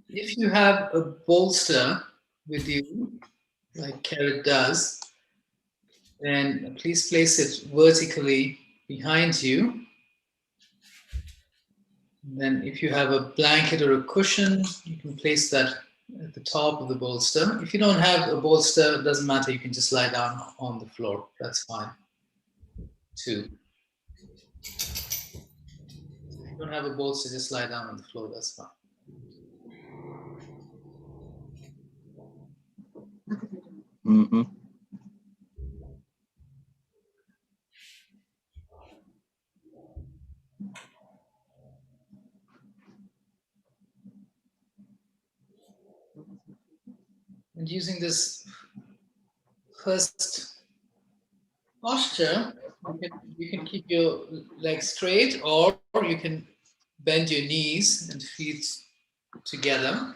If you have a bolster with you, like Kerith does, then please place it vertically behind you. And then if you have a blanket or a cushion, you can place that at the top of the bolster. If you don't have a bolster, it doesn't matter. You can just lie down on the floor. That's fine too. If you don't have a bolster, just lie down on the floor. That's fine. Mm-hmm. And using this first posture, you can keep your legs straight, or you can bend your knees and feet together.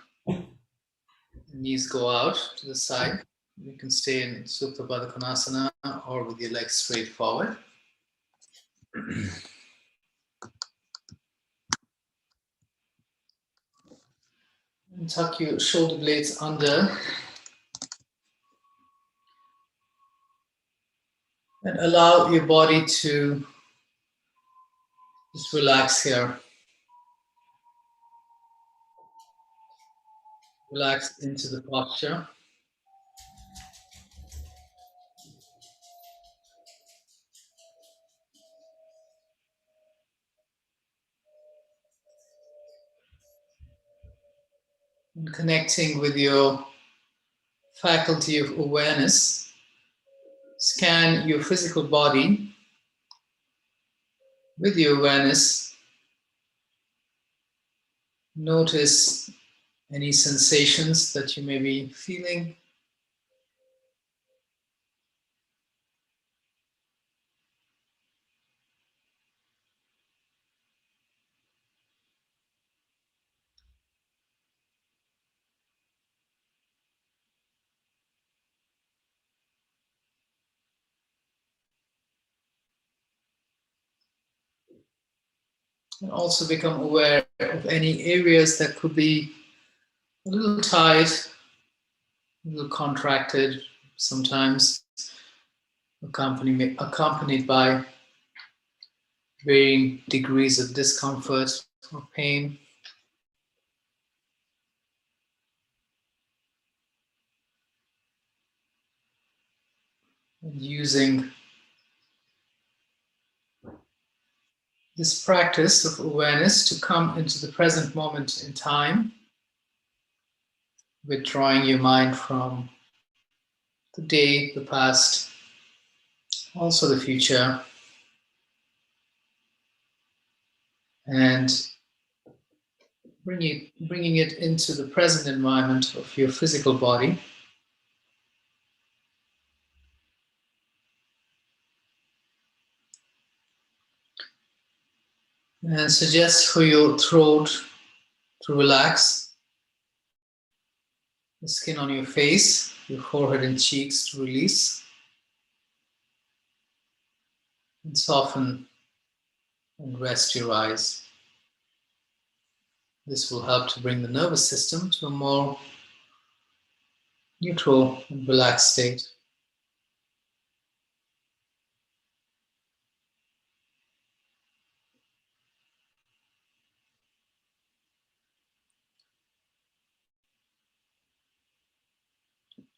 Knees go out to the side. You can stay in Supta Baddha Konasana or with your legs straight forward. And tuck your shoulder blades under. And allow your body to just relax here. Relax into the posture. And connecting with your faculty of awareness, scan your physical body with your awareness. Notice any sensations that you may be feeling. And also become aware of any areas that could be a little tight, a little contracted, sometimes accompanied by varying degrees of discomfort or pain. And using this practice of awareness to come into the present moment in time, withdrawing your mind from the day, the past, also the future, and bringing it into the present environment of your physical body. And suggest for your throat to relax, the skin on your face, your forehead and cheeks to release, and soften and rest your eyes. This will help to bring the nervous system to a more neutral and relaxed state.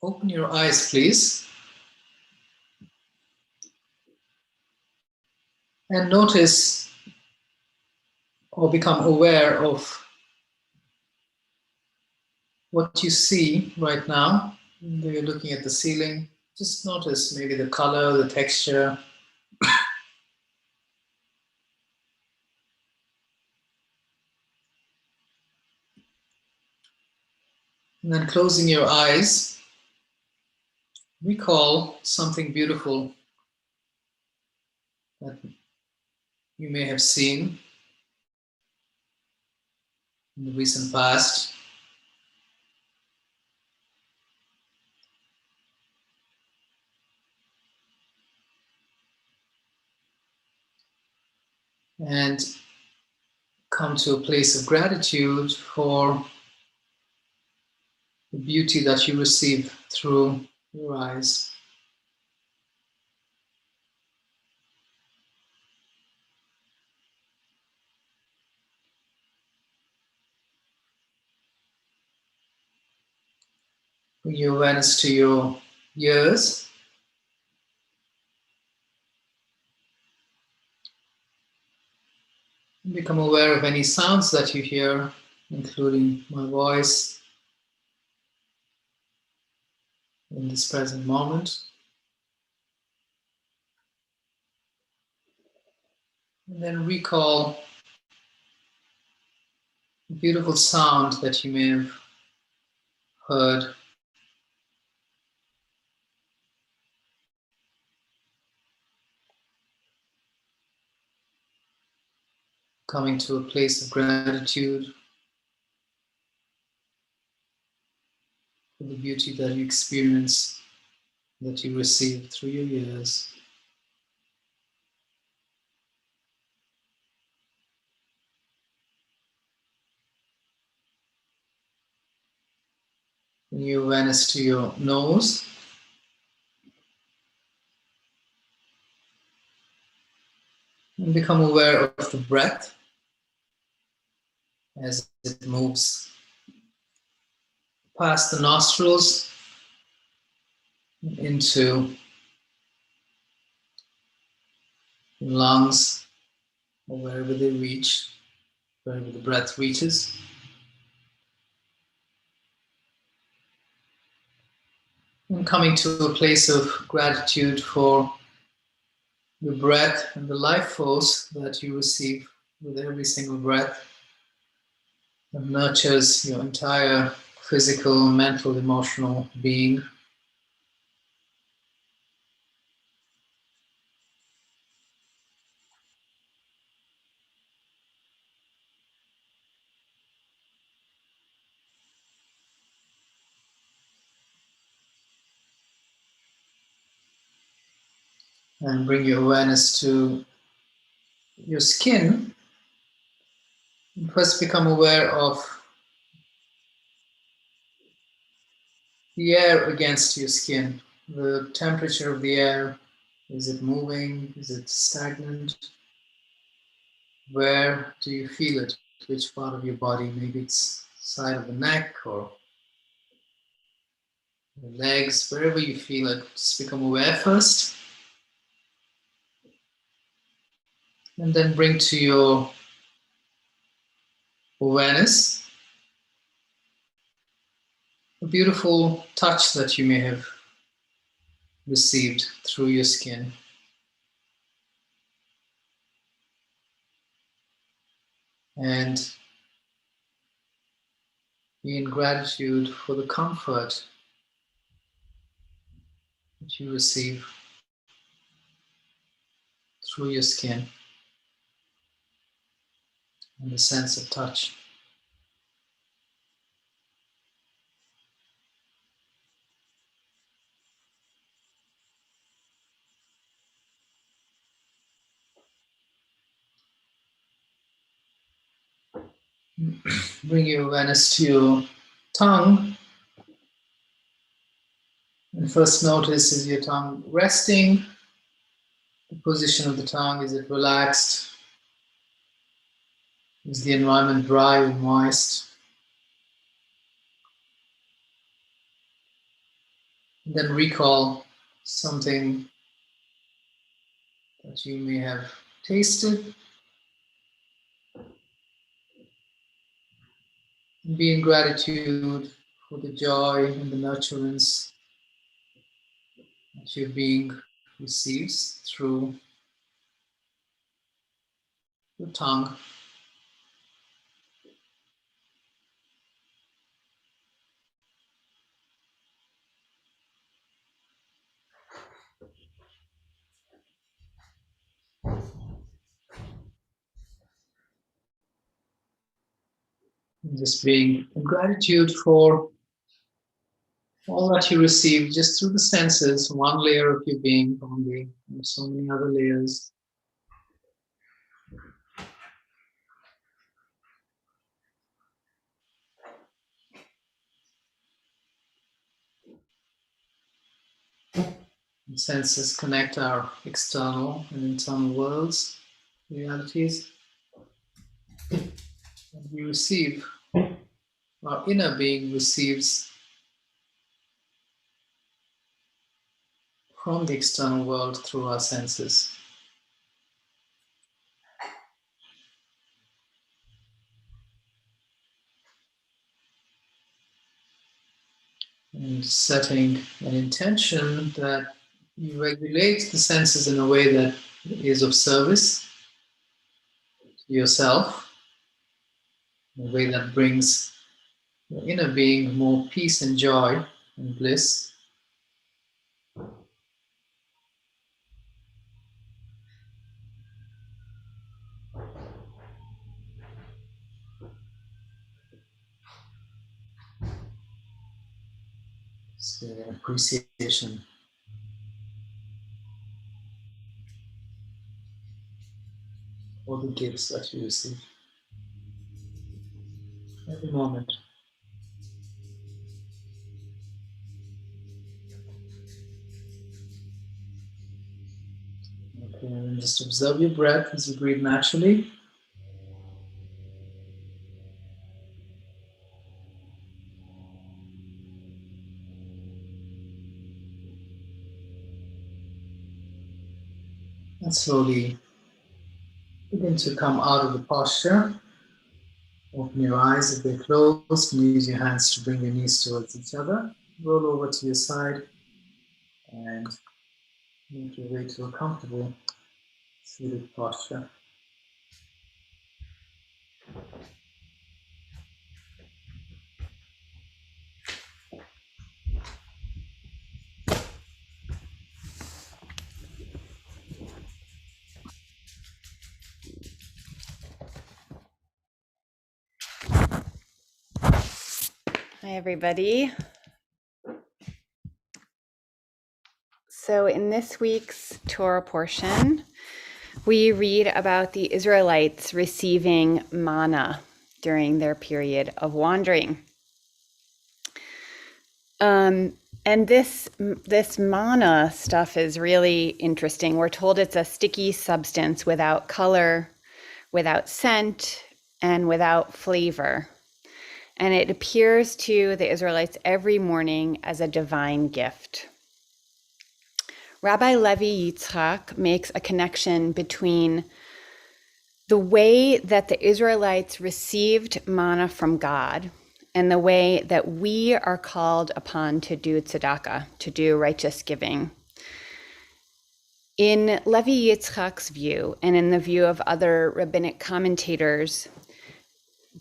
Open your eyes, please, and notice or become aware of what you see right now. When you're looking at the ceiling, just notice maybe the color, the texture. And then closing your eyes, recall something beautiful that you may have seen in the recent past. and come to a place of gratitude for the beauty that you receive through your eyes. Bring your awareness to your ears. Become aware of any sounds that you hear, including my voice in this present moment. And then recall the beautiful sound that you may have heard coming to a place of gratitude for the beauty that you experience, that you receive through your ears. Bring your awareness to your nose. And become aware of the breath as it moves past the nostrils into lungs, or wherever they reach, wherever the breath reaches. And coming to a place of gratitude for the breath and the life force that you receive with every single breath that nurtures your entire physical, mental, emotional being. And bring your awareness to your skin. And first become aware of the air against your skin, the temperature of the air. Is it moving? Is it stagnant? Where do you feel it? Which part of your body? Maybe it's side of the neck or the legs, wherever you feel it. Just become aware first. And then bring to your awareness a beautiful touch that you may have received through your skin. And be in gratitude for the comfort that you receive through your skin and the sense of touch. Bring your awareness to your tongue. And first notice, is your tongue resting? The position of the tongue, is it relaxed? Is the environment dry or moist? And then recall something that you may have tasted. And be in gratitude for the joy and the nurturance that your being receives through your tongue. And just being in gratitude for all that you receive just through the senses, one layer of your being only, and so many other layers. Senses connect our external and internal worlds, realities, and we receive, our inner being receives from the external world through our senses. And setting an intention that you regulate the senses in a way that is of service to yourself, in a way that brings your inner being more peace and joy and bliss. It's an appreciation for the gifts that you receive every moment. Okay, and just observe your breath as you breathe naturally. And slowly begin to come out of the posture. Open your eyes if they're closed, and use your hands to bring your knees towards each other. Roll over to your side and make your way to a comfortable seated posture. Hi, everybody. So in this week's Torah portion, we read about the Israelites receiving manna during their period of wandering. And this manna stuff is really interesting. We're told it's a sticky substance without color, without scent, and without flavor. And it appears to the Israelites every morning as a divine gift. Rabbi Levi Yitzchak makes a connection between the way that the Israelites received manna from God and the way that we are called upon to do tzedakah, to do righteous giving. In Levi Yitzchak's view, and in the view of other rabbinic commentators,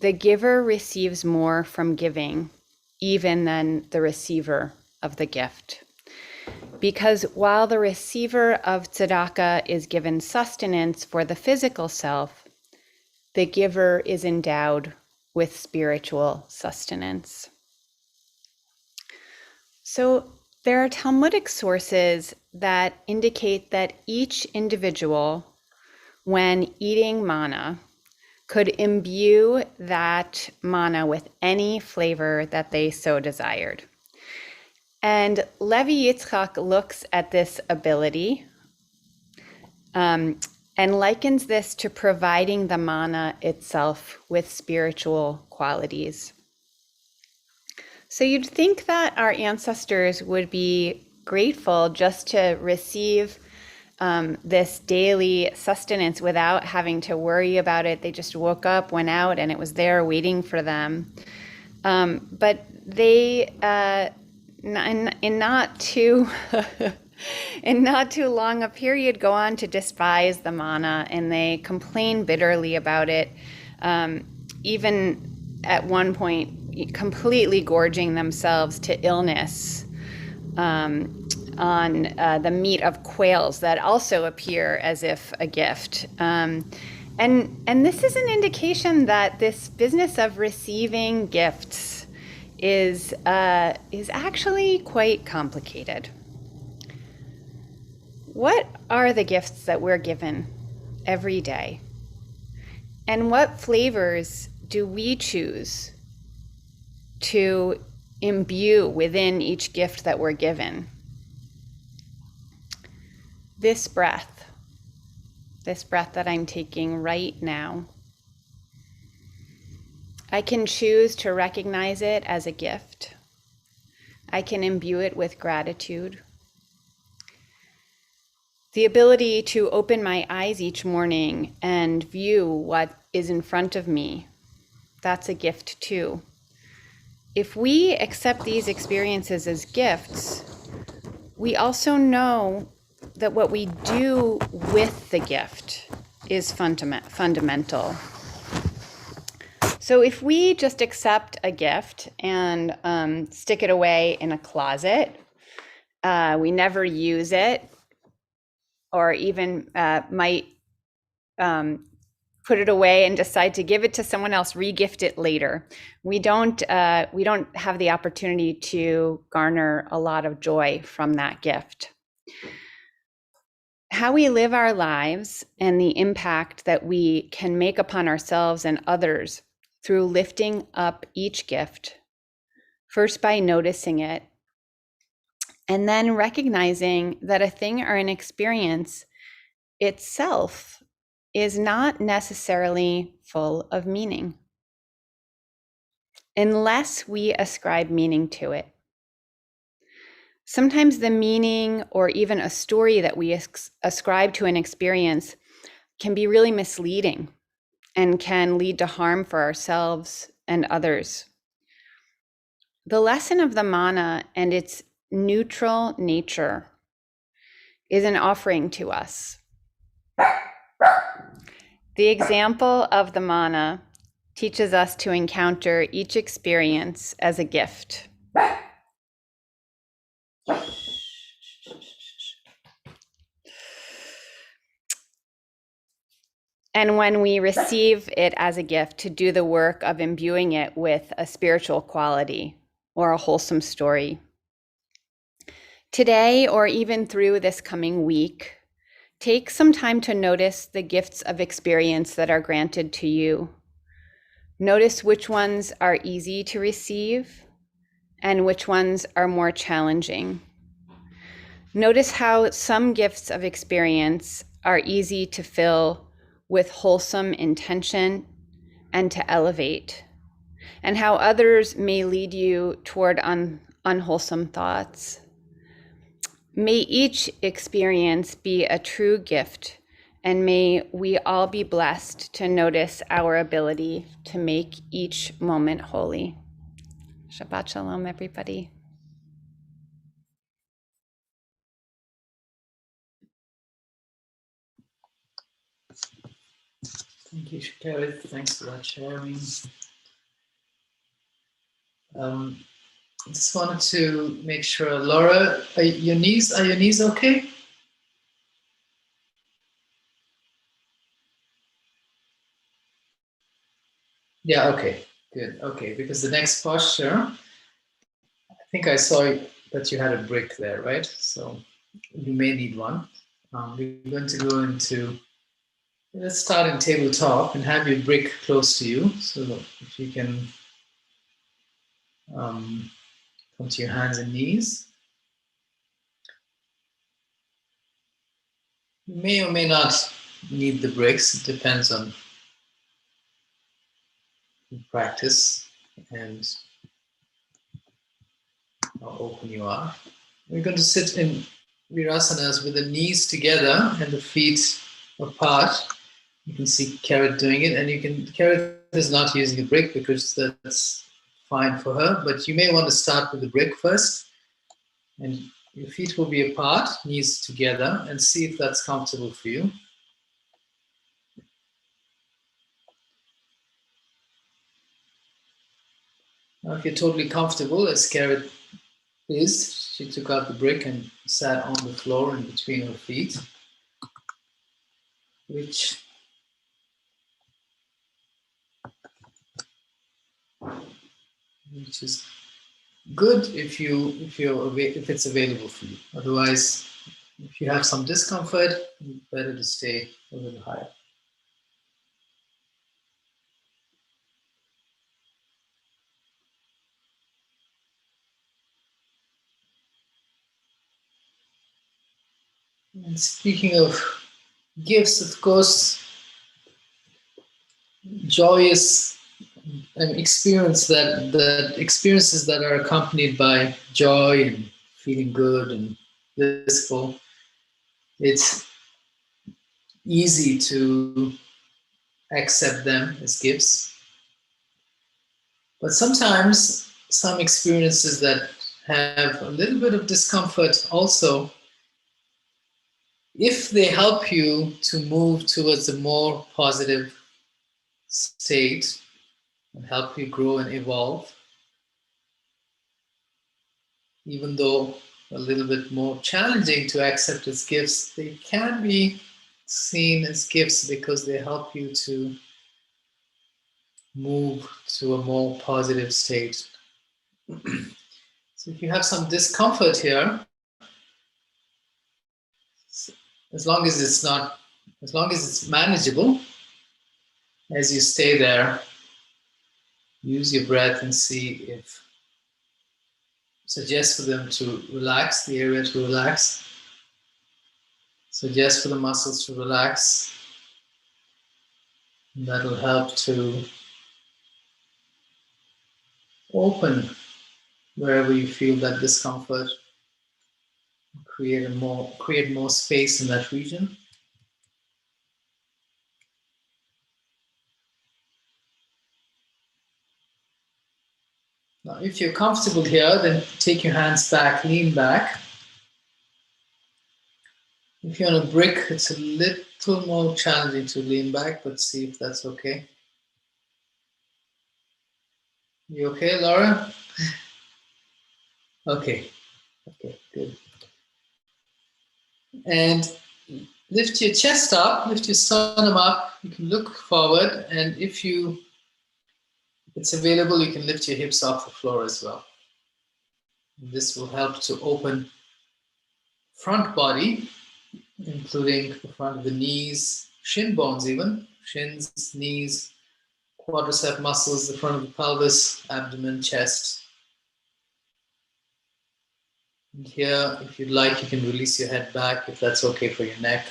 the giver receives more from giving even than the receiver of the gift. Because while the receiver of tzedakah is given sustenance for the physical self, the giver is endowed with spiritual sustenance. So there are Talmudic sources that indicate that each individual, when eating manna, could imbue that manna with any flavor that they so desired. And Levi Yitzchak looks at this ability and likens this to providing the manna itself with spiritual qualities. So you'd think that our ancestors would be grateful just to receive this daily sustenance without having to worry about it. They just woke up, went out, and it was there waiting for them. But they, in not too long a period, go on to despise the manna, and they complain bitterly about it. Even at one point, completely gorging themselves to illness on the meat of quails that also appear as if a gift. And this is an indication that this business of receiving gifts is actually quite complicated. What are the gifts that we're given every day? And what flavors do we choose to imbue within each gift that we're given? this breath that I'm taking right now, I can choose to recognize it as a gift. I can imbue it with gratitude. The ability to open my eyes each morning and view what is in front of me, that's a gift too. If we accept these experiences as gifts, we also know that what we do with the gift is fundamental. So if we just accept a gift and stick it away in a closet, we never use it, or even might put it away and decide to give it to someone else, re-gift it later. We don't have the opportunity to garner a lot of joy from that gift. How we live our lives and the impact that we can make upon ourselves and others through lifting up each gift, first by noticing it, and then recognizing that a thing or an experience itself is not necessarily full of meaning, unless we ascribe meaning to it. Sometimes the meaning or even a story that we ascribe to an experience can be really misleading and can lead to harm for ourselves and others. The lesson of the mana and its neutral nature is an offering to us. The example of the mana teaches us to encounter each experience as a gift. And when we receive it as a gift, to do the work of imbuing it with a spiritual quality or a wholesome story. Today, or even through this coming week, take some time to notice the gifts of experience that are granted to you. Notice which ones are easy to receive and which ones are more challenging. Notice how some gifts of experience are easy to fill with wholesome intention and to elevate, and how others may lead you toward unwholesome thoughts. May each experience be a true gift, and may we all be blessed to notice our ability to make each moment holy. Shabbat Shalom, everybody. Thank you, Kerith. Thanks for that sharing. Just wanted to make sure, Laura, are your knees okay? Yeah, okay, good. Okay, because the next posture, I think I saw that you had a brick there, right? So you may need one. We're going to go into, let's start in tabletop and have your brick close to you. So if you can come to your hands and knees. You may or may not need the bricks. It depends on practice and how open you are. We're going to sit in Virasanas with the knees together and the feet apart. You can see Kerith doing it, and Kerith is not using a brick because that's fine for her, but you may want to start with the brick first, and your feet will be apart, knees together, and see if that's comfortable for you. Now, if you're totally comfortable, as Kerith is, she took out the brick and sat on the floor in between her feet, which is good if it's available for you. Otherwise, if you have some discomfort, it's better to stay a little higher. And speaking of gifts, of course, joyous experiences that are accompanied by joy and feeling good and blissful. It's easy to accept them as gifts, but sometimes some experiences that have a little bit of discomfort also, if they help you to move towards a more positive state and help you grow and evolve, even though a little bit more challenging to accept as gifts, they can be seen as gifts because they help you to move to a more positive state. So if you have some discomfort here, as long as it's manageable, as you stay there, use your breath and see if suggest for them to relax, the area to relax. Suggest for the muscles to relax. And that will help to open wherever you feel that discomfort. Create more space in that region. Now, if you're comfortable here, then take your hands back, lean back. If you're on a brick, it's a little more challenging to lean back, but see if that's okay. You okay, Laura? Okay, good. And lift your chest up, lift your sternum up. You can look forward, and if it's available, you can lift your hips off the floor as well. And this will help to open front body, including the front of the knees, shin bones even, shins, knees, quadricep muscles, the front of the pelvis, abdomen, chest. And here, if you'd like, you can release your head back if that's okay for your neck.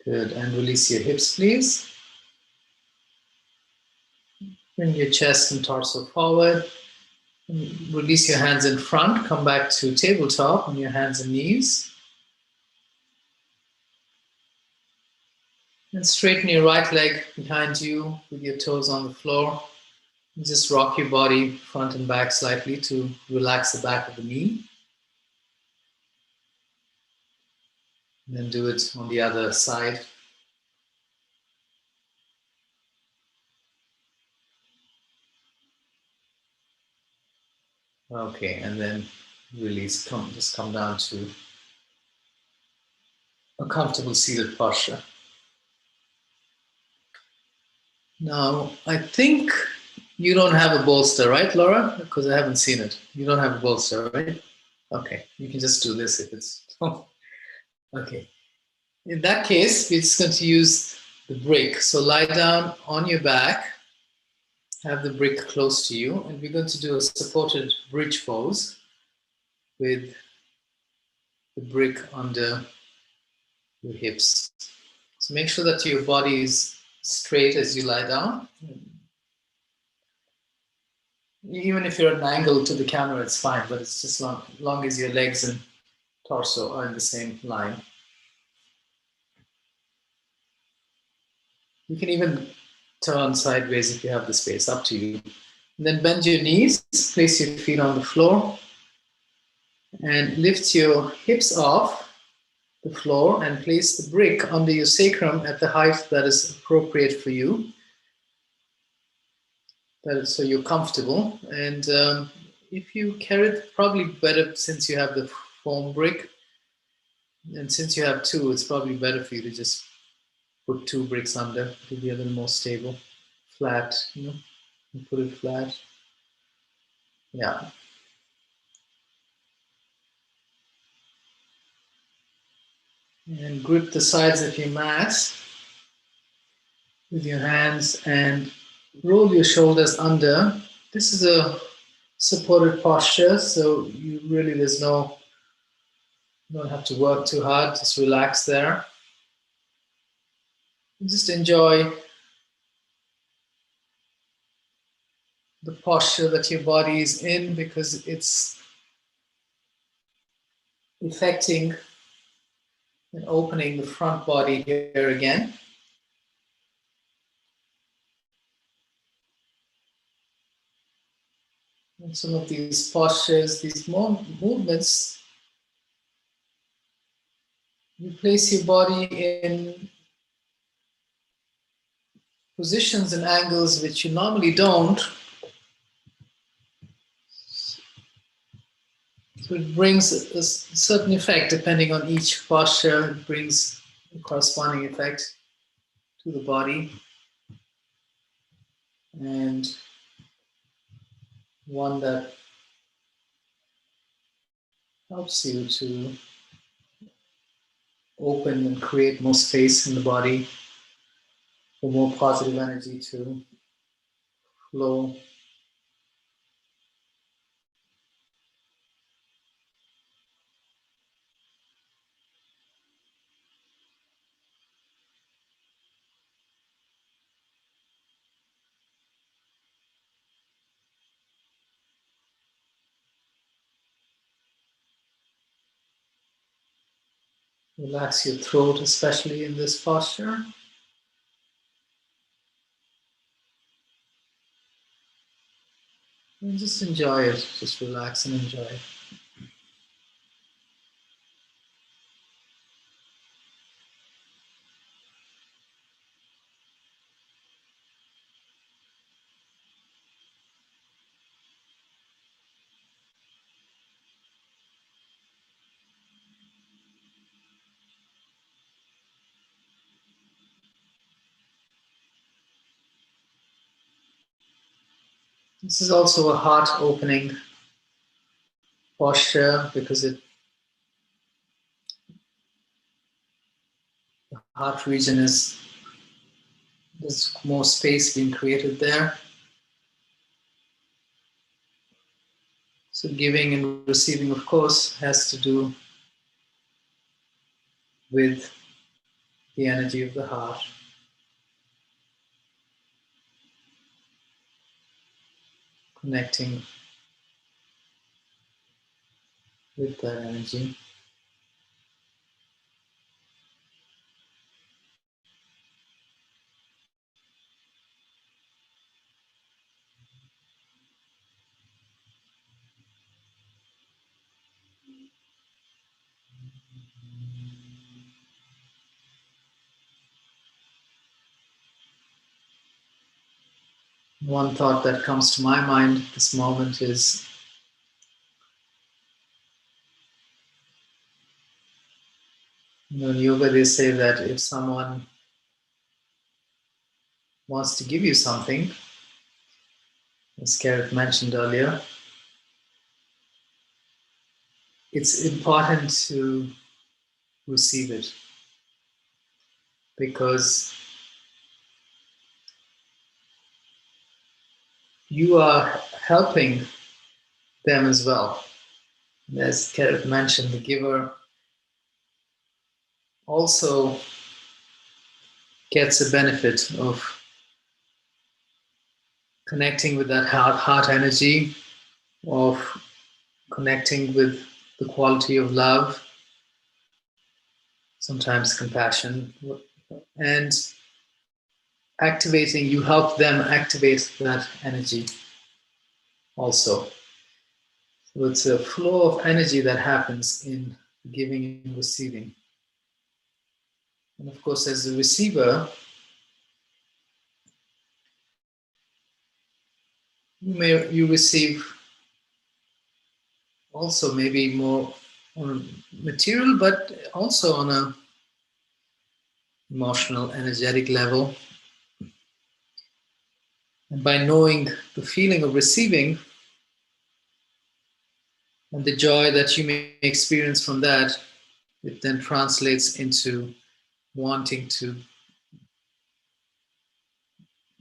Good, and release your hips, please. Bring your chest and torso forward. Release your hands in front, come back to tabletop on your hands and knees. And straighten your right leg behind you with your toes on the floor. And just rock your body front and back slightly to relax the back of the knee. And then do it on the other side. Okay, and then release, just come down to a comfortable seated posture. Now, I think you don't have a bolster, right, Laura? Because I haven't seen it. You don't have a bolster, right? Okay, you can just do this if it's... Okay. In that case, we're just going to use the brick. So lie down on your back, have the brick close to you, and we're going to do a supported bridge pose with the brick under your hips. So make sure that your body is straight as you lie down. Even if you're at an angle to the camera, it's fine, but it's just long as your legs and torso are in the same line. You can even turn sideways if you have the space, up to you. And then bend your knees, place your feet on the floor, and lift your hips off the floor and place the brick under your sacrum at the height that is appropriate for you. That is so you're comfortable. And if you Kerith, probably better since you have the foam brick. And since you have two, it's probably better for you to just put two bricks under to be a little more stable. Flat, you put it flat. Yeah. And grip the sides of your mat with your hands and roll your shoulders under. This is a supported posture, so you really you don't have to work too hard, just relax there. And just enjoy the posture that your body is in, because it's affecting and opening the front body here again. And some of these postures, these movements, you place your body in positions and angles which you normally don't. So it brings a certain effect depending on each posture. It brings a corresponding effect to the body, and one that helps you to open and create more space in the body for more positive energy to flow. Relax your throat, especially in this posture. And just enjoy it. Just relax and enjoy it. This is also a heart opening posture, because the heart region there's more space being created there. So giving and receiving, of course, has to do with the energy of the heart. Connecting with that energy. One thought that comes to my mind at this moment is, in yoga they say that if someone wants to give you something, as Kerith mentioned earlier, it's important to receive it, because you are helping them as well. And as Kerith mentioned, the giver also gets a benefit of connecting with that heart energy, of connecting with the quality of love, sometimes compassion, and you help them activate that energy also. So it's a flow of energy that happens in giving and receiving. And of course, as a receiver, you receive also maybe more on material, but also on a emotional, energetic level. And by knowing the feeling of receiving and the joy that you may experience from that, it then translates into wanting to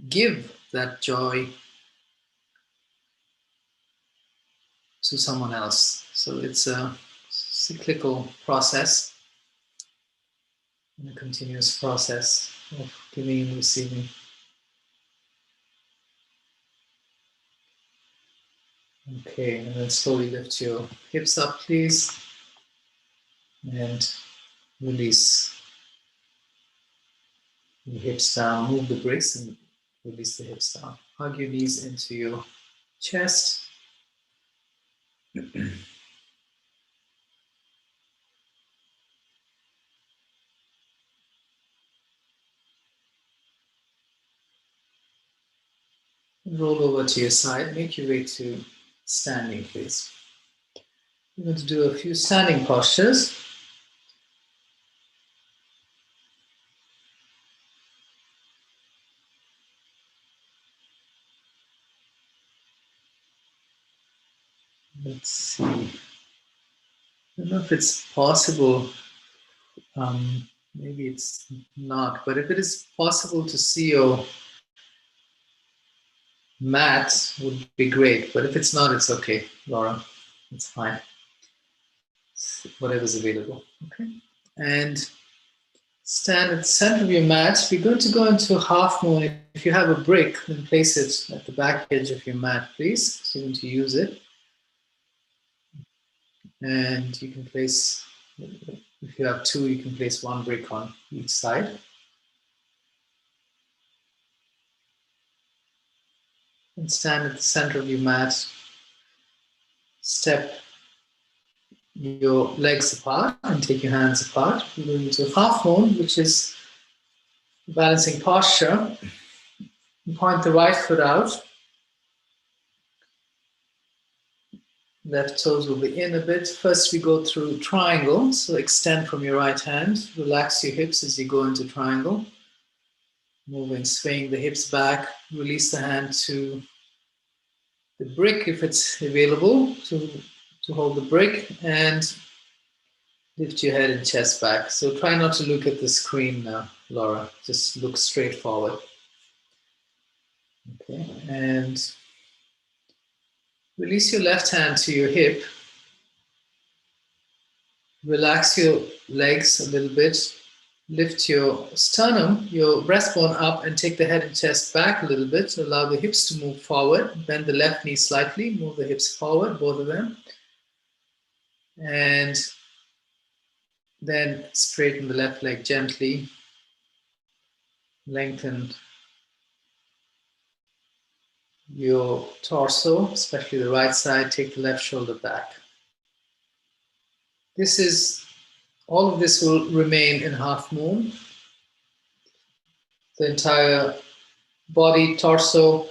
give that joy to someone else. So it's a cyclical process, and a continuous process of giving and receiving. Okay, and then slowly lift your hips up, please, and release your hips down. Move the bricks and release the hips down. Hug your knees into your chest. Roll over to your side. Make your way to standing, please. We're going to do a few standing postures. Let's see. I don't know if it's possible. Maybe it's not, but if it is possible to see your mat, would be great. But if it's not, it's okay, Laura. It's fine. Whatever's available. Okay. And stand at the center of your mat. We're going to go into half moon. If you have a brick, then place it at the back edge of your mat, please. So you're going to use it. And you can place, if you have two, you can place one brick on each side. And stand at the center of your mat. Step your legs apart and take your hands apart. We're going into half moon, which is balancing posture. You point the right foot out. Left toes will be in a bit. First, we go through triangle. So extend from your right hand. Relax your hips as you go into triangle. Moving, swaying the hips back. Release the hand to the brick if it's available to hold the brick, and lift your head and chest back. So try not to look at the screen now, Laura. Just look straight forward. Okay, and release your left hand to your hip. Relax your legs a little bit. Lift your sternum, your breastbone up, and take the head and chest back a little bit. Allow the hips to move forward. Bend the left knee slightly. Move the hips forward, both of them. And then straighten the left leg gently. Lengthen your torso, especially the right side. Take the left shoulder back. All of this will remain in half moon. The entire body, torso,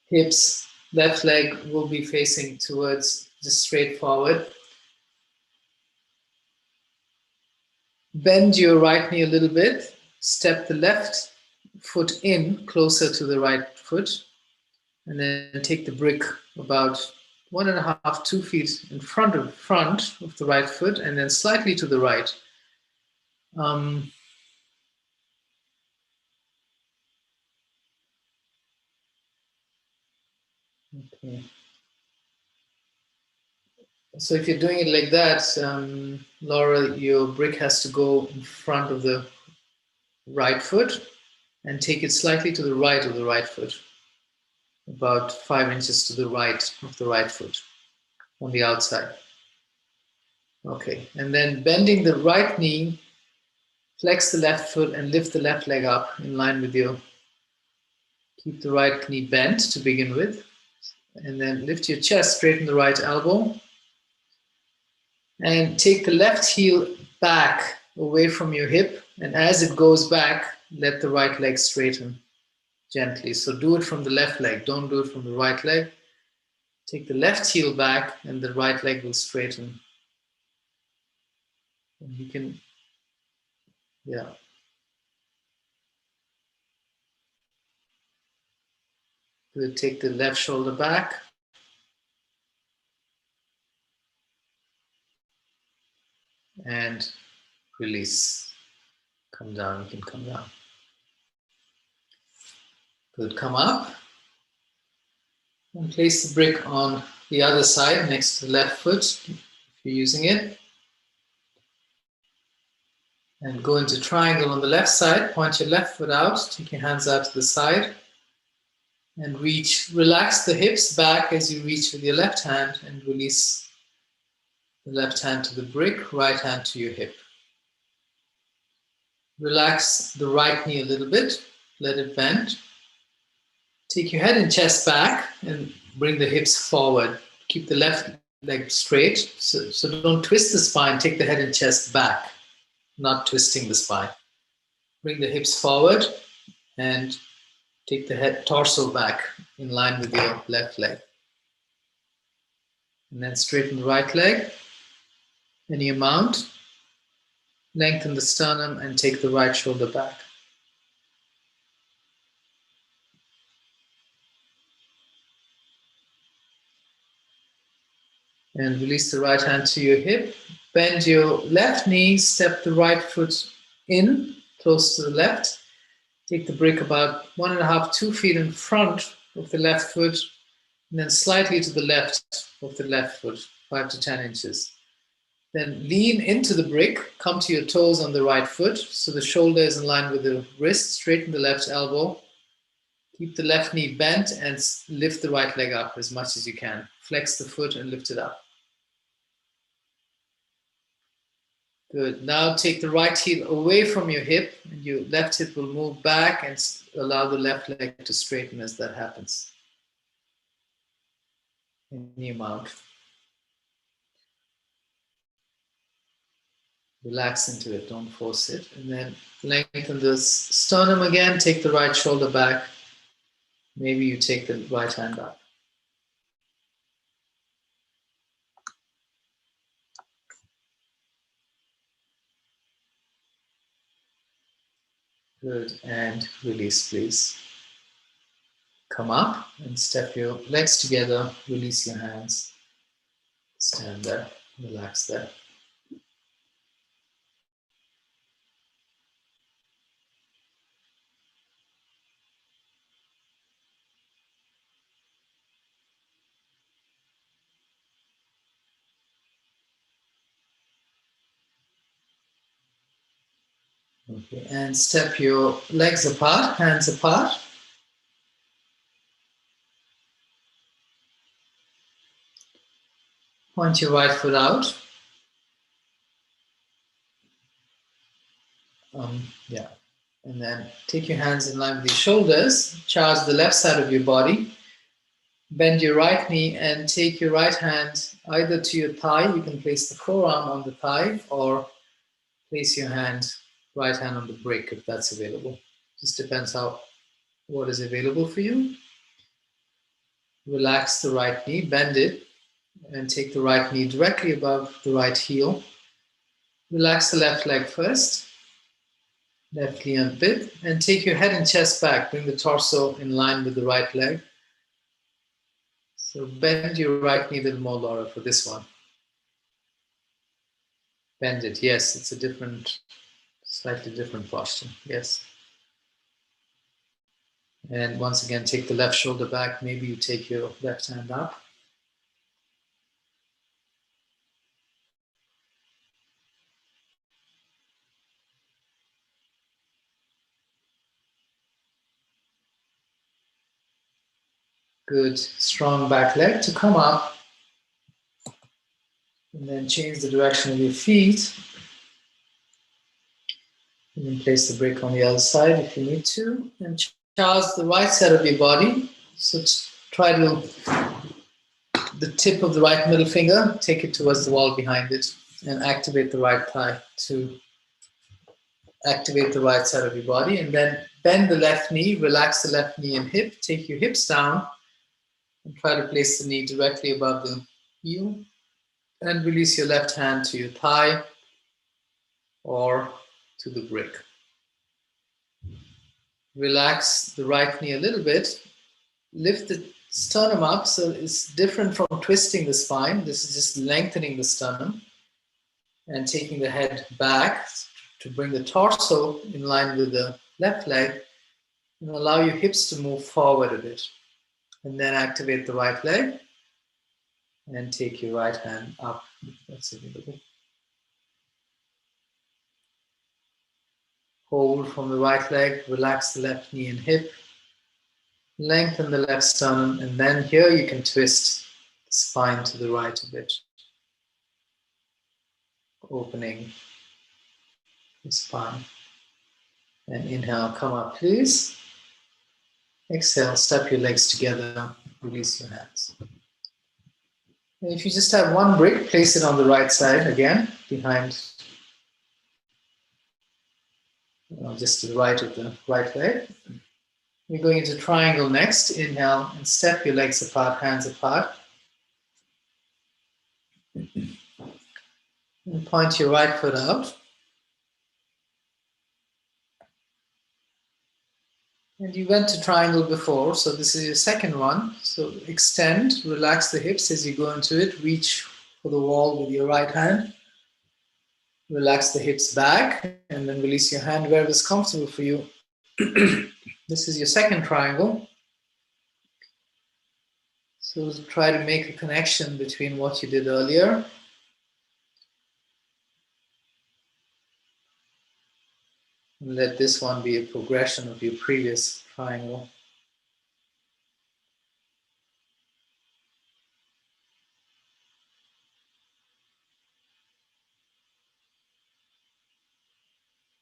hips, left leg will be facing towards just straight forward. Bend your right knee a little bit. Step the left foot in closer to the right foot. And then take the brick about 1.5, 2 feet in front of the right foot, and then slightly to the right. Okay. So if you're doing it like that, Laura, your brick has to go in front of the right foot and take it slightly to the right of the right foot, about 5 inches to the right of the right foot on the outside. Okay, and then bending the right knee, flex the left foot and lift the left leg up in line with your, keep the right knee bent to begin with, and then lift your chest, straighten the right elbow, and take the left heel back away from your hip, and as it goes back, let the right leg straighten gently. So do it from the left leg, don't do it from the right leg. Take the left heel back and the right leg will straighten. And you can, yeah. We'll take the left shoulder back. and release. Come down, you can come down. Good, come up. And place the brick on the other side next to the left foot if you're using it. And go into triangle on the left side, point your left foot out, take your hands out to the side and reach, relax the hips back as you reach with your left hand and release the left hand to the brick, right hand to your hip. Relax the right knee a little bit, let it bend. Take your head and chest back and bring the hips forward. Keep the left leg straight, so don't twist the spine, take the head and chest back, not twisting the spine. Bring the hips forward and take the head, torso back in line with your left leg. And then straighten the right leg, any amount. Lengthen the sternum and take the right shoulder back. And release the right hand to your hip. Bend your left knee, step the right foot in, close to the left. Take the brick about 1.5, 2 feet in front of the left foot, and then slightly to the left of the left foot, 5 to 10 inches. Then lean into the brick, come to your toes on the right foot, so the shoulder is in line with the wrist, straighten the left elbow, keep the left knee bent and lift the right leg up as much as you can. Flex the foot and lift it up. Good. Now take the right heel away from your hip, and your left hip will move back and allow the left leg to straighten as that happens. Any amount. Relax into it, don't force it. And then lengthen the sternum again, take the right shoulder back. Maybe you take the right hand up. Good, and release, please. Come up and step your legs together, release your hands. Stand there, relax there. Okay, and step your legs apart, hands apart. Point your right foot out. And then take your hands in line with your shoulders. Charge the left side of your body. Bend your right knee and take your right hand either to your thigh. You can place the forearm on the thigh or place your right hand on the brick if that's available. Just depends what is available for you. Relax the right knee, bend it, and take the right knee directly above the right heel. Relax the left leg first. Left knee a bit, and take your head and chest back. Bring the torso in line with the right leg. So bend your right knee a little more, Laura, for this one. Bend it, yes, it's a slightly different posture, yes. And once again, take the left shoulder back. Maybe you take your left hand up. Good, strong back leg to come up. And then change the direction of your feet. You can place the brick on the other side if you need to. And charge the right side of your body. So try to, the tip of the right middle finger, take it towards the wall behind it and activate the right thigh to activate the right side of your body. And then bend the left knee, relax the left knee and hip. Take your hips down and try to place the knee directly above the heel. And release your left hand to your thigh or to the brick. Relax the right knee a little bit. Lift the sternum up so it's different from twisting the spine. This is just lengthening the sternum. and taking the head back to bring the torso in line with the left leg, and allow your hips to move forward a bit. And then activate the right leg and take your right hand up. That's available. Hold from the right leg, relax the left knee and hip, lengthen the left sternum, and then here you can twist the spine to the right a bit, opening the spine. And inhale, come up please. Exhale, step your legs together, release your hands. And if you just have one brick, place it on the right side again, behind, just to the right of the right leg. We're going into triangle next. Inhale and step your legs apart, hands apart. And point your right foot out. And you went to triangle before, so this is your second one. So extend, relax the hips as you go into it. Reach for the wall with your right hand. Relax the hips back and then release your hand wherever is comfortable for you. This is your second triangle. So try to make a connection between what you did earlier. And let this one be a progression of your previous triangle.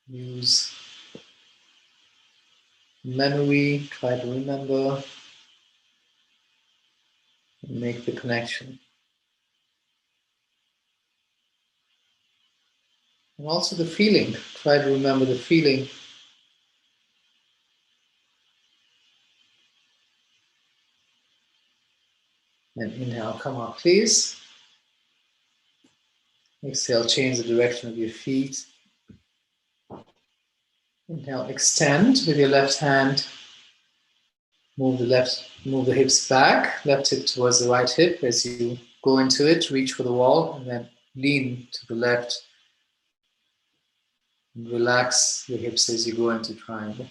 Use memory, try to remember, and make the connection. And also the feeling, try to remember the feeling. And inhale, come up please. Exhale, change the direction of your feet. Inhale, extend with your left hand. Move the hips back, left hip towards the right hip as you go into it, reach for the wall, and then lean to the left. And relax your hips as you go into triangle.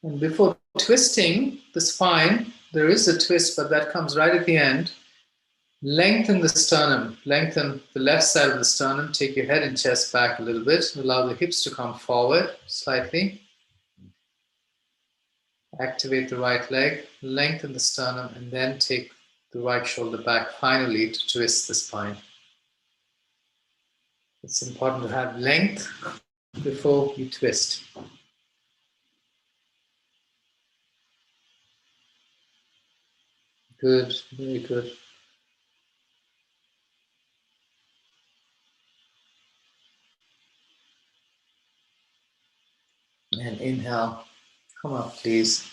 And before twisting the spine, there is a twist, but that comes right at the end. Lengthen the sternum, lengthen the left side of the sternum, take your head and chest back a little bit, allow the hips to come forward slightly. Activate the right leg, lengthen the sternum, and then take the right shoulder back finally to twist the spine. It's important to have length before you twist. Good, very good. And inhale, come up please.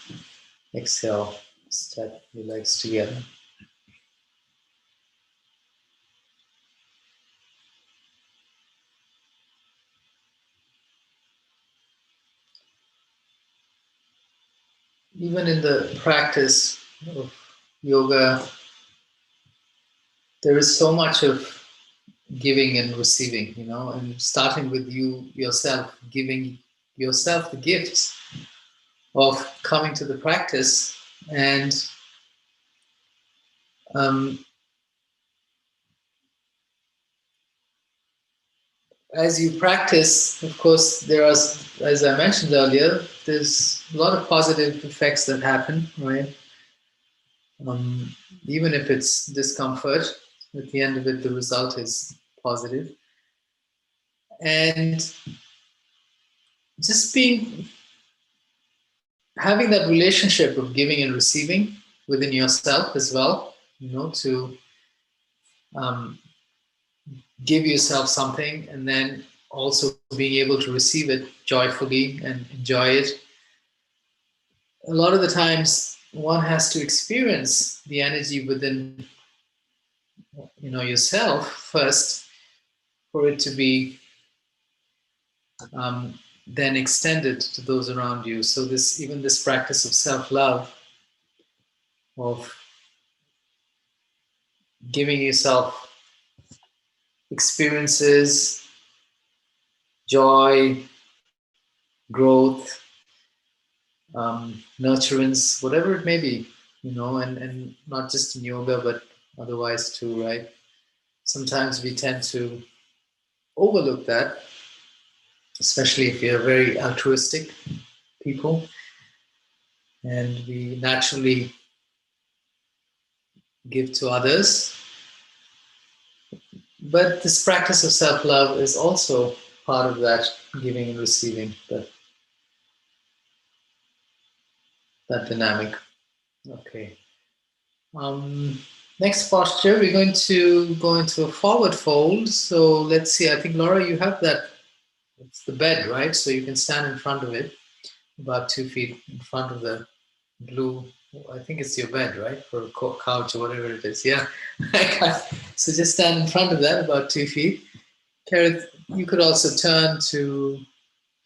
Exhale, step your legs together. Even in the practice of yoga, there is so much of giving and receiving, and starting with you yourself, giving yourself the gifts of coming to the practice. And as you practice, of course, there are, as I mentioned earlier, there's a lot of positive effects that happen, right? Even if it's discomfort, at the end of it, the result is positive. And just having that relationship of giving and receiving within yourself as well, to give yourself something and then also being able to receive it joyfully and enjoy it. A lot of the times one has to experience the energy within yourself first for it to be then extended to those around you. So even this practice of self-love, of giving yourself experiences, joy, growth, nurturance, whatever it may be, and not just in yoga, but otherwise too, right? Sometimes we tend to overlook that, especially if you're very altruistic people, and we naturally give to others. But this practice of self-love is also part of that giving and receiving, that dynamic. Okay. Next posture, we're going to go into a forward fold. So let's see, I think Laura, you have that. It's the bed, right? So you can stand in front of it, about 2 feet in front of the blue. I think it's your bed, right? For a couch or whatever it is. Yeah. So just stand in front of that, about 2 feet. Kerith, you could also turn to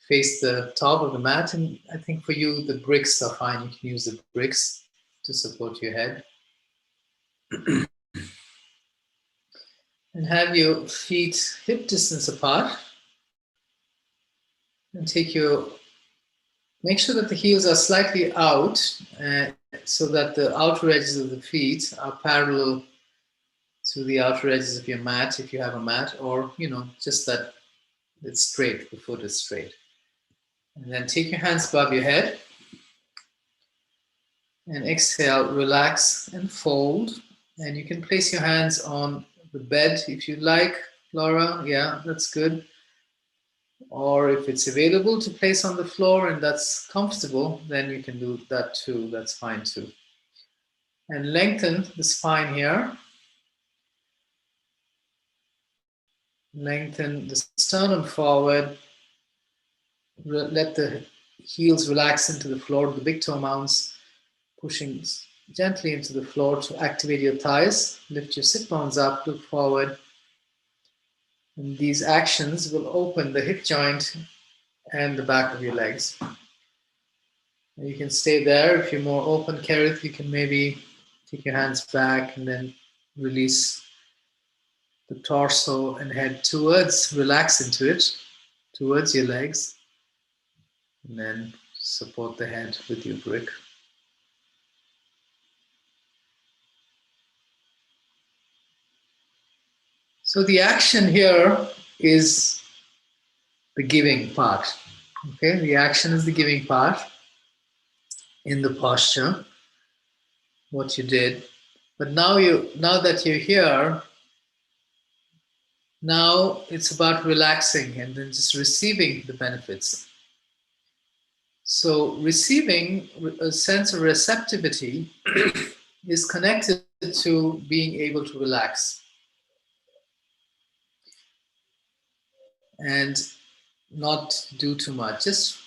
face the top of the mat. And I think for you, the bricks are fine. You can use the bricks to support your head. And have your feet hip distance apart. And make sure that the heels are slightly out so that the outer edges of the feet are parallel to the outer edges of your mat, if you have a mat, or, just that it's straight, the foot is straight. And then take your hands above your head and exhale, relax and fold. And you can place your hands on the bed if you like, Laura. Yeah, that's good. Or if it's available to place on the floor and that's comfortable, then you can do that too. That's fine too. And lengthen the spine here. Lengthen the sternum forward. Let the heels relax into the floor, the big toe mounts, pushing gently into the floor to activate your thighs. Lift your sit bones up, look forward. And these actions will open the hip joint and the back of your legs. And you can stay there. If you're more open, Kerith, you can maybe take your hands back and then release the torso and head towards, relax into it, towards your legs. And then support the head with your brick. So the action here is the giving part. Okay, the action is the giving part in the posture, what you did. But now that you're here, now it's about relaxing and then just receiving the benefits. So receiving a sense of receptivity is connected to being able to relax and not do too much. Just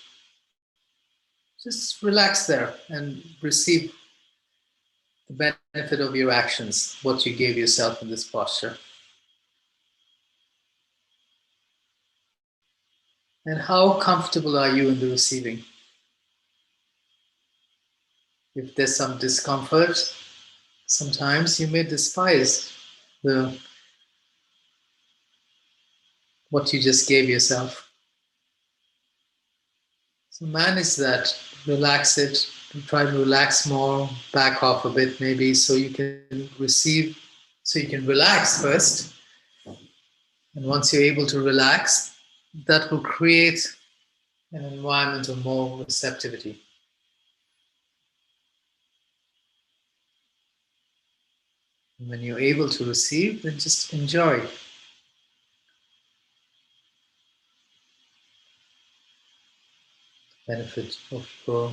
relax there and receive the benefit of your actions, what you gave yourself in this posture. And how comfortable are you in the receiving? If there's some discomfort, sometimes you may despise what you just gave yourself. So manage that, relax it, try to relax more, back off a bit maybe, so you can receive, so you can relax first. And once you're able to relax, that will create an environment of more receptivity. And when you're able to receive, then just enjoy. The benefit of your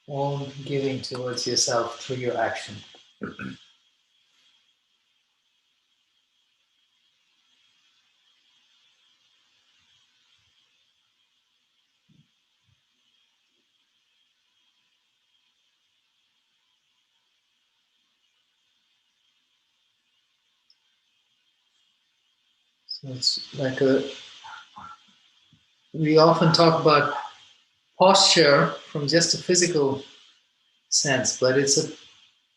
own giving towards yourself through your action. So it's like we often talk about posture from just a physical sense, but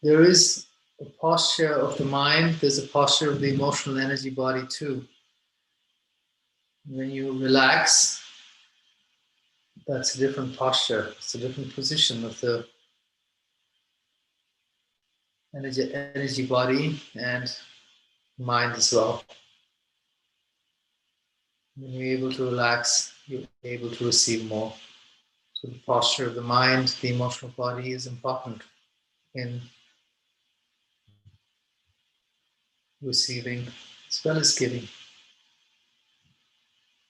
there is a posture of the mind, there's a posture of the emotional energy body too. When you relax, that's a different posture. It's a different position of the energy body and mind as well. When you're able to relax, you're able to receive more. So the posture of the mind, the emotional body is important in receiving as well as giving.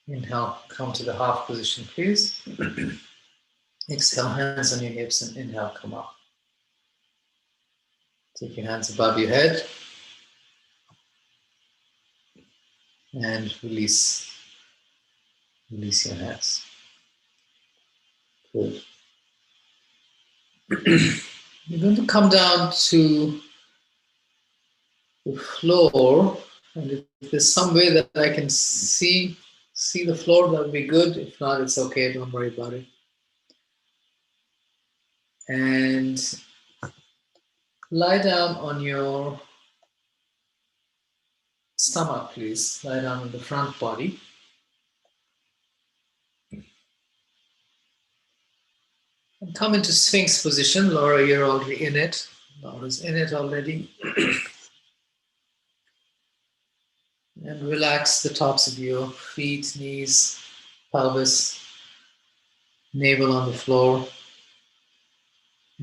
Inhale, come to the half position, please. Exhale, hands on your hips, and inhale, come up. Take your hands above your head and release your hands. Good. You're going to come down to the floor, and if there's some way that I can see the floor, that would be good. If not, it's okay, don't worry about it. And lie down on your stomach, please. Lie down on the front body. And come into Sphinx position. Laura, you're already in it. Laura's in it already. And relax the tops of your feet, knees, pelvis, navel on the floor.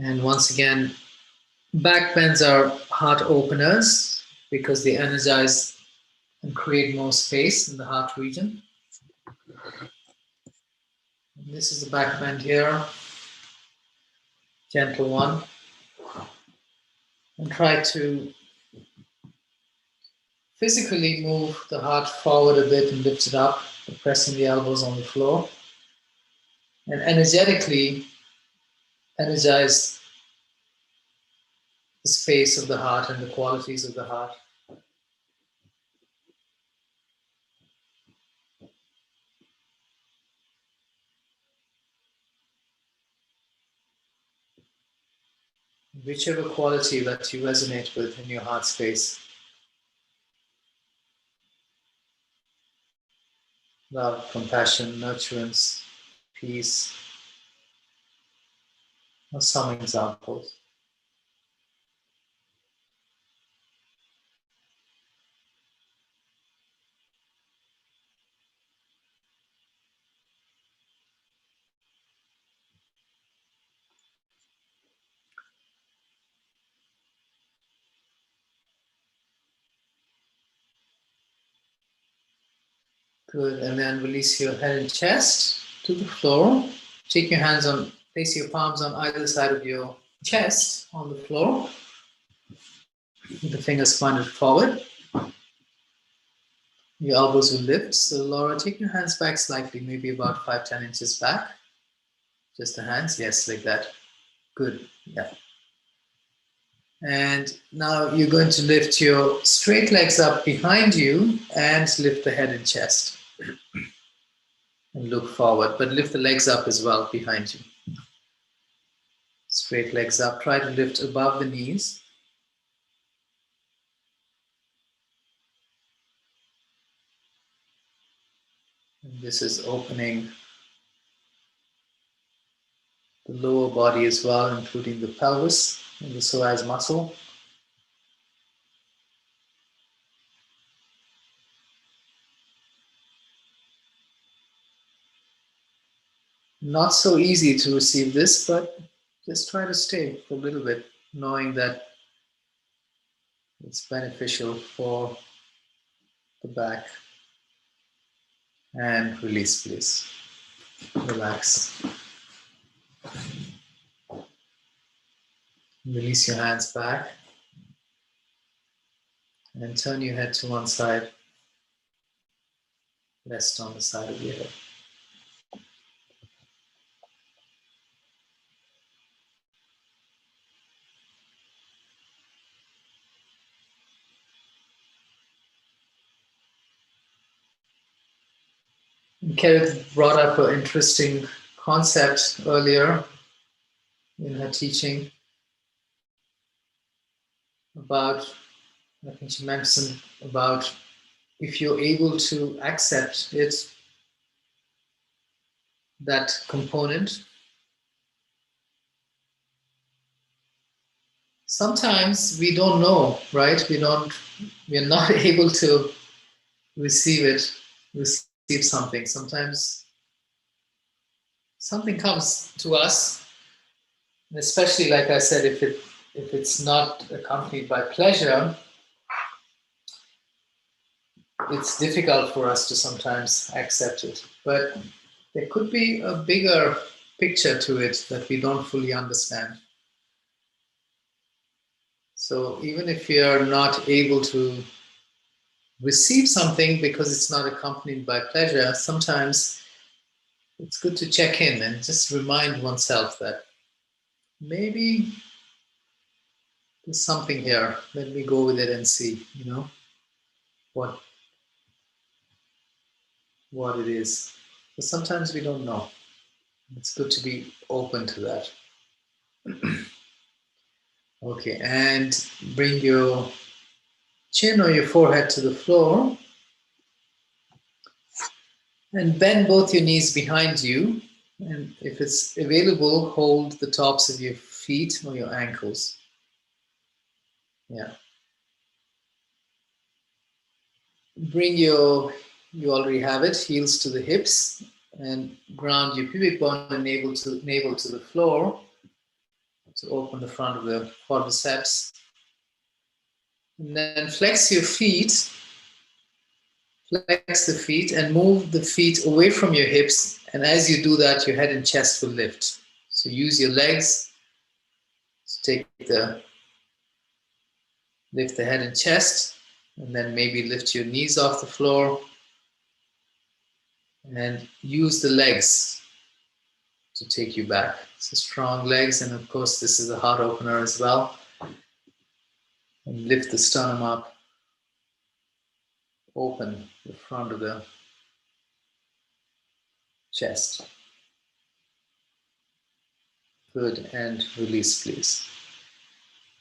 And once again, back bends are heart openers because they energize and create more space in the heart region. And this is the back bend here, gentle one. And try to physically move the heart forward a bit and lift it up, pressing the elbows on the floor. And energetically energize the space of the heart and the qualities of the heart. Whichever quality that you resonate with in your heart space. Love, compassion, nurturance, peace, or some examples. Good, and then release your head and chest to the floor. Take your hands on, place your palms on either side of your chest on the floor. With the fingers pointed forward. Your elbows will lift. So Laura, take your hands back slightly, maybe about 5-10 inches back. Just the hands, yes, like that. Good, yeah. And now you're going to lift your straight legs up behind you and lift the head and chest. And look forward, but lift the legs up as well behind you. Straight legs up. Try to lift above the knees. And this is opening the lower body as well, including the pelvis and the psoas muscle. Not so easy to receive this, but just try to stay for a little bit, knowing that it's beneficial for the back. And release, please. Relax. Release your hands back. And turn your head to one side. Rest on the side of your head. Kerith brought up an interesting concept earlier in her teaching about, I think she mentioned about if you're able to accept it that component. Sometimes we don't know, right? We're not able to receive something. Sometimes something comes to us, and especially like I said, if it's not accompanied by pleasure, it's difficult for us to sometimes accept it. But there could be a bigger picture to it that we don't fully understand. So even if you're not able to receive something because it's not accompanied by pleasure, sometimes it's good to check in and just remind oneself that maybe there's something here. Let me go with it and see, what it is. But sometimes we don't know. It's good to be open to that. Okay, and bring your chin or your forehead to the floor and bend both your knees behind you. And if it's available, hold the tops of your feet or your ankles. Yeah. Bring you already have it, heels to the hips, and ground your pubic bone and navel to the floor to open the front of the quadriceps. And then flex your feet, flex the feet and move the feet away from your hips. And as you do that, your head and chest will lift. So use your legs to lift the head and chest, and then maybe lift your knees off the floor and use the legs to take you back. So strong legs, and of course this is a heart opener as well. And lift the sternum up, open the front of the chest. Good, and release, please.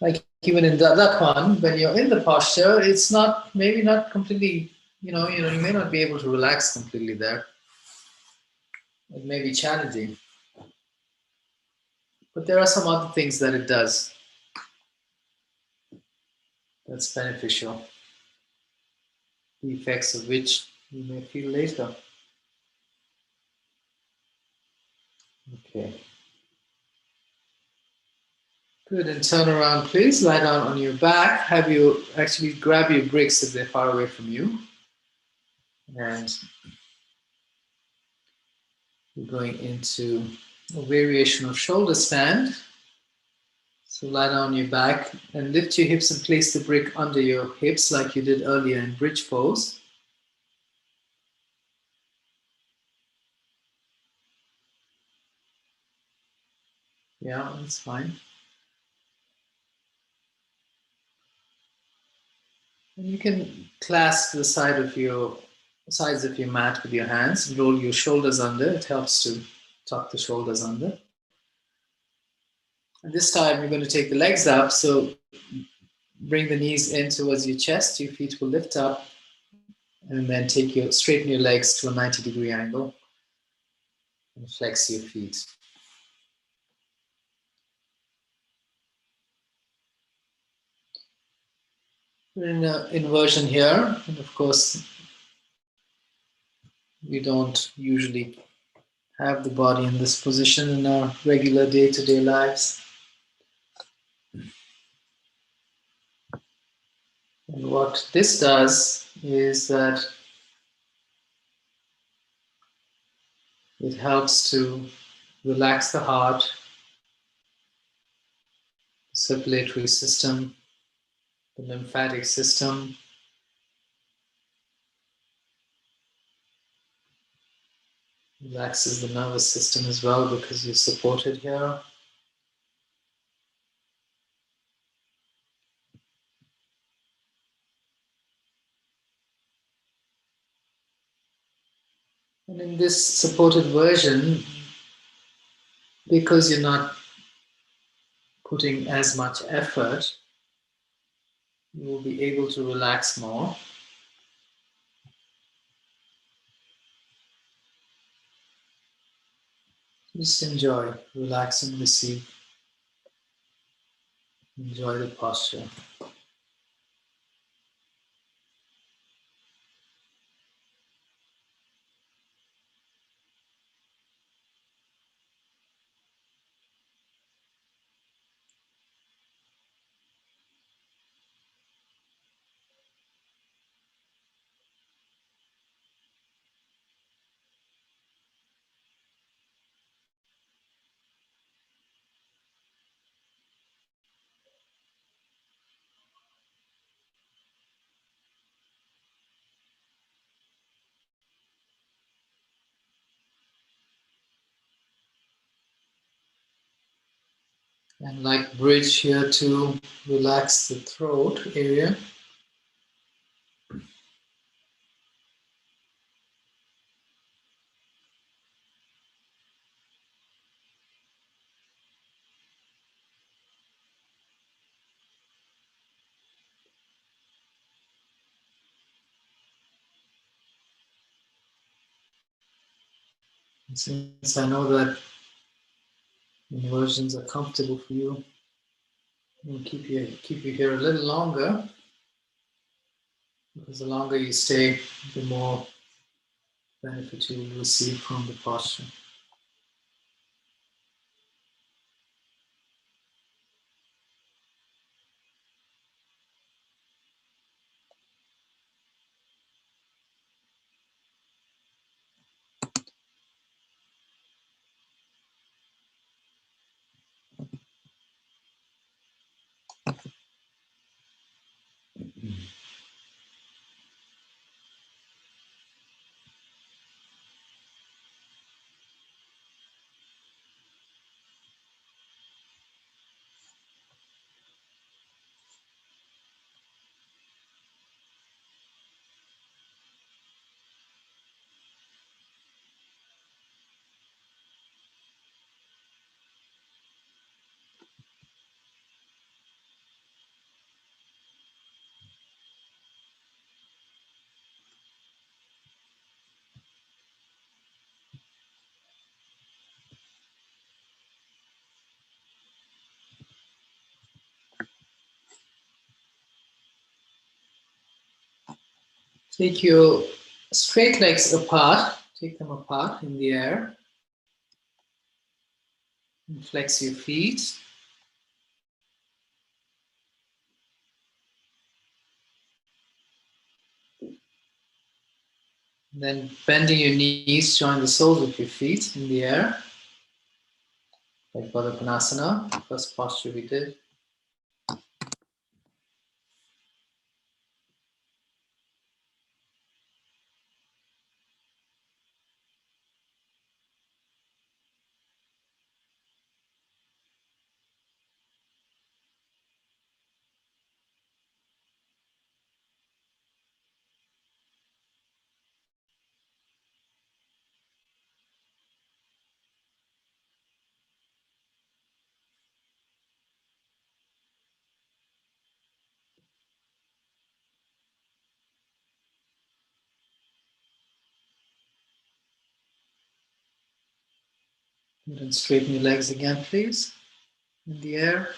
Like even in that one, when you're in the posture, it's maybe not completely, you may not be able to relax completely there. It may be challenging. But there are some other things that it does that's beneficial, the effects of which you may feel later. Okay. Good, and turn around please, lie down on your back, have you actually grab your bricks if they're far away from you. And we're going into a variation of shoulder stand. So lie down on your back and lift your hips and place the brick under your hips like you did earlier in bridge pose. Yeah, that's fine. And you can clasp the sides of your mat with your hands, roll your shoulders under. It helps to tuck the shoulders under. And this time you're going to take the legs up, so bring the knees in towards your chest, your feet will lift up, and then straighten your legs to a 90-degree angle and flex your feet. We're in an inversion here, and of course we don't usually have the body in this position in our regular day-to-day lives. And what this does is that it helps to relax the heart, the circulatory system, the lymphatic system, relaxes the nervous system as well because you're supported here. And in this supported version, because you're not putting as much effort, you will be able to relax more. Just enjoy, relax and receive. Enjoy the posture. And like bridge here to relax the throat area. And since I know that inversions are comfortable for you, we'll keep you here a little longer, because the longer you stay, the more benefit you will receive from the posture. Take your straight legs apart, take them apart in the air, and flex your feet. Then bending your knees, join the soles of your feet in the air, like Baddha Konasana, first posture we did. And then straighten your legs again, please, in the air.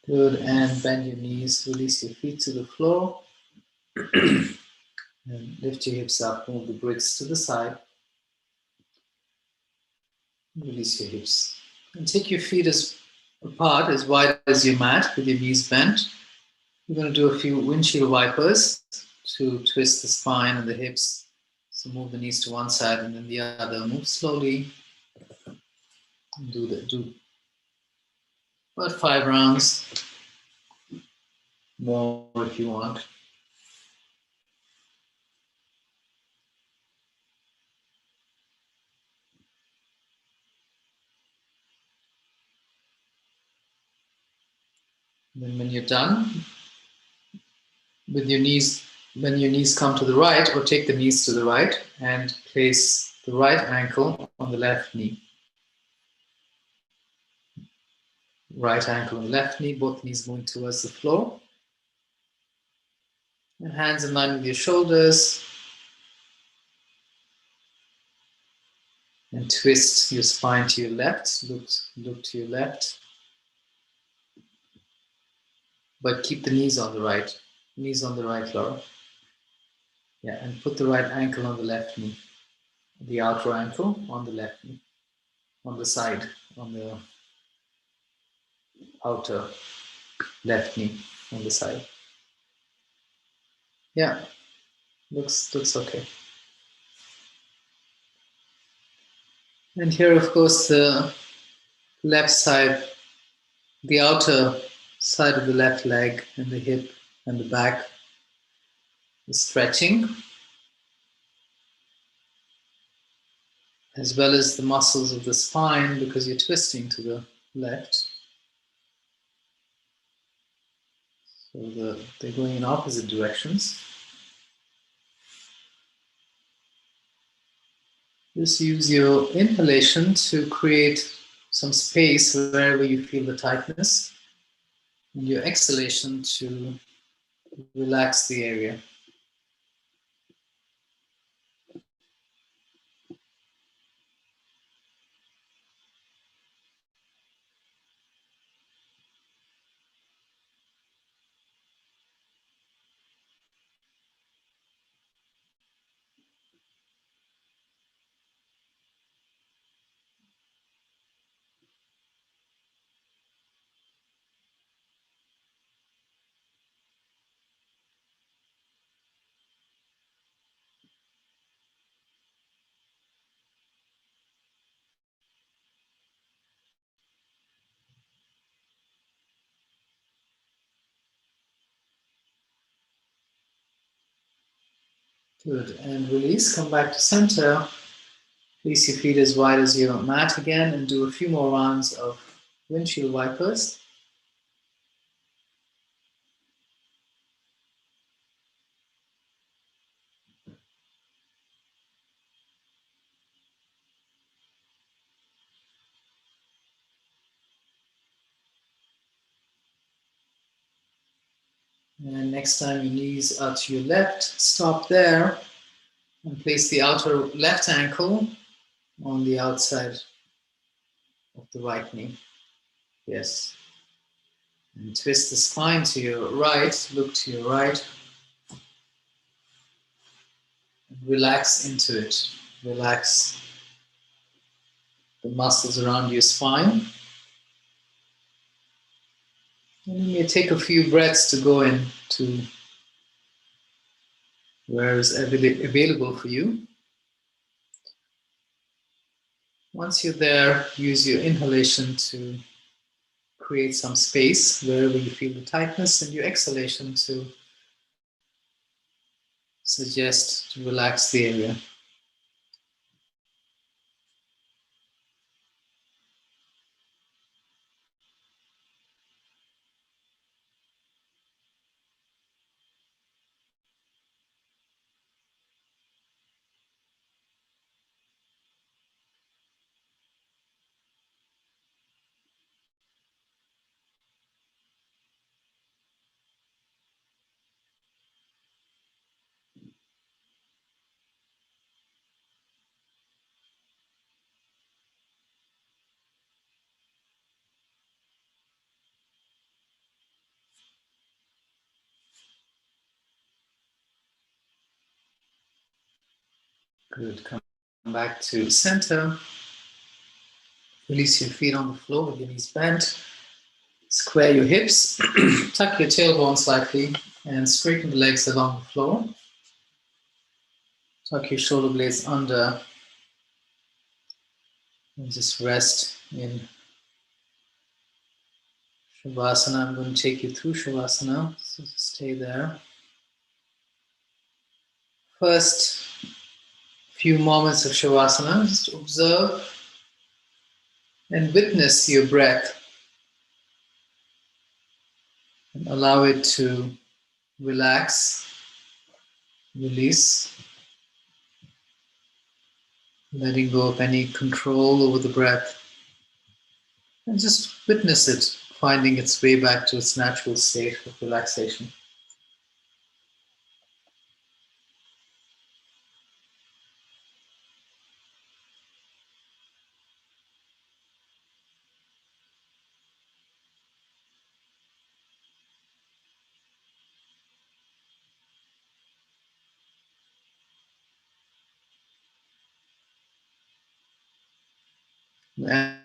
Good, and bend your knees, release your feet to the floor, and lift your hips up, move the bricks to the side, release your hips. And take your feet as apart, as wide as your mat, with your knees bent. We're going to do a few windshield wipers to twist the spine and the hips. So move the knees to one side and then the other. Move slowly. Do about 5 rounds. more if you want. Then when you're done with your knees, when your knees come to the right, or take the knees to the right and place the right ankle on the left knee. Right ankle on the left knee, both knees moving towards the floor. And hands in line with your shoulders. And twist your spine to your left, look to your left. But keep the knees on the right. Knees on the right, Laura. Yeah, and put the right ankle on the left knee. The outer ankle on the left knee. On the side, on the outer left knee, on the side. Yeah, looks okay. And here, of course, the left side, the outer side of the left leg and the hip and the back is stretching, as well as the muscles of the spine, because you're twisting to the left. So they're going in opposite directions. Just use your inhalation to create some space wherever you feel the tightness, and your exhalation to relax the area. Good, and release, come back to center. Place your feet as wide as your mat again and do a few more rounds of windshield wipers. And next time your knees are to your left, stop there and place the outer left ankle on the outside of the right knee. Yes. And twist the spine to your right, look to your right. Relax into it. Relax the muscles around your spine. And you may take a few breaths to go into where is available for you. Once you're there, use your inhalation to create some space wherever you feel the tightness, and your exhalation to suggest to relax the area. Good. Come back to center. Release your feet on the floor with your knees bent. Square your hips. Tuck your tailbone slightly and straighten the legs along the floor. Tuck your shoulder blades under and just rest in Shavasana, I'm going to take you through Shavasana, so stay there. First few moments of Shavasana, just observe and witness your breath and allow it to relax, release, letting go of any control over the breath, and just witness it finding its way back to its natural state of relaxation.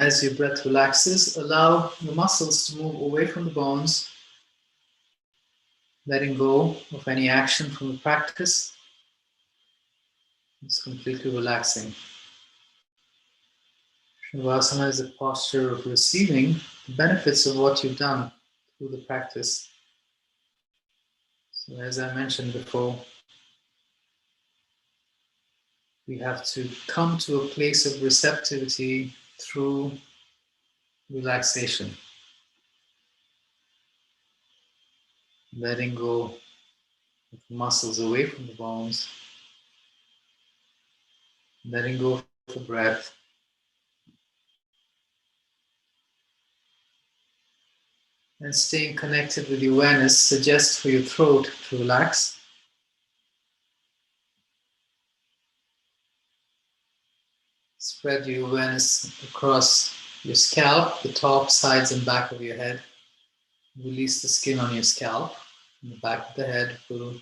As your breath relaxes, allow the muscles to move away from the bones, letting go of any action from the practice. It's completely relaxing. Shavasana is a posture of receiving the benefits of what you've done through the practice. So as I mentioned before, we have to come to a place of receptivity through relaxation, letting go of the muscles away from the bones, letting go of the breath, and staying connected with the awareness. Suggest for your throat to relax. Spread your awareness across your scalp, the top, sides, and back of your head. Release the skin on your scalp. And the back of the head will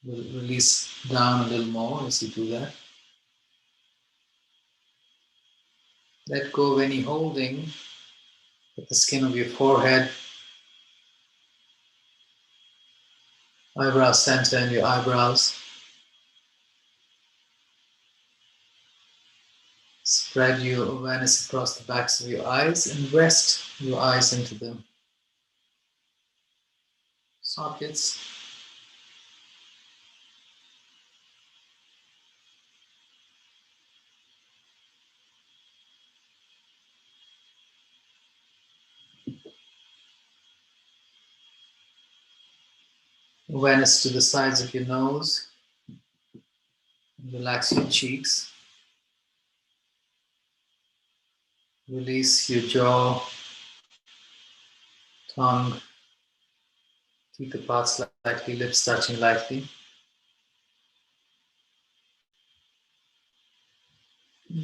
release down a little more as you do that. Let go of any holding at the skin of your forehead, eyebrow center, and your eyebrows. Spread your awareness across the backs of your eyes and rest your eyes into the sockets. Awareness to the sides of your nose. Relax your cheeks. Release your jaw, tongue, teeth apart slightly, lips touching lightly.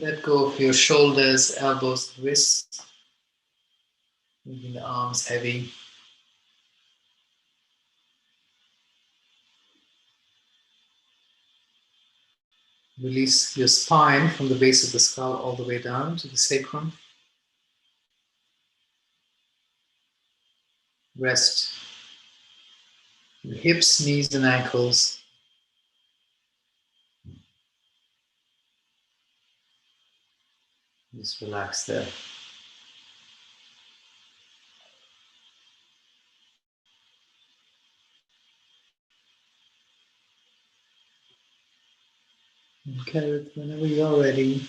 Let go of your shoulders, elbows, wrists, leaving the arms heavy. Release your spine from the base of the skull all the way down to the sacrum. Rest your hips, knees, and ankles. Just relax there. And Kerith, whenever you're ready,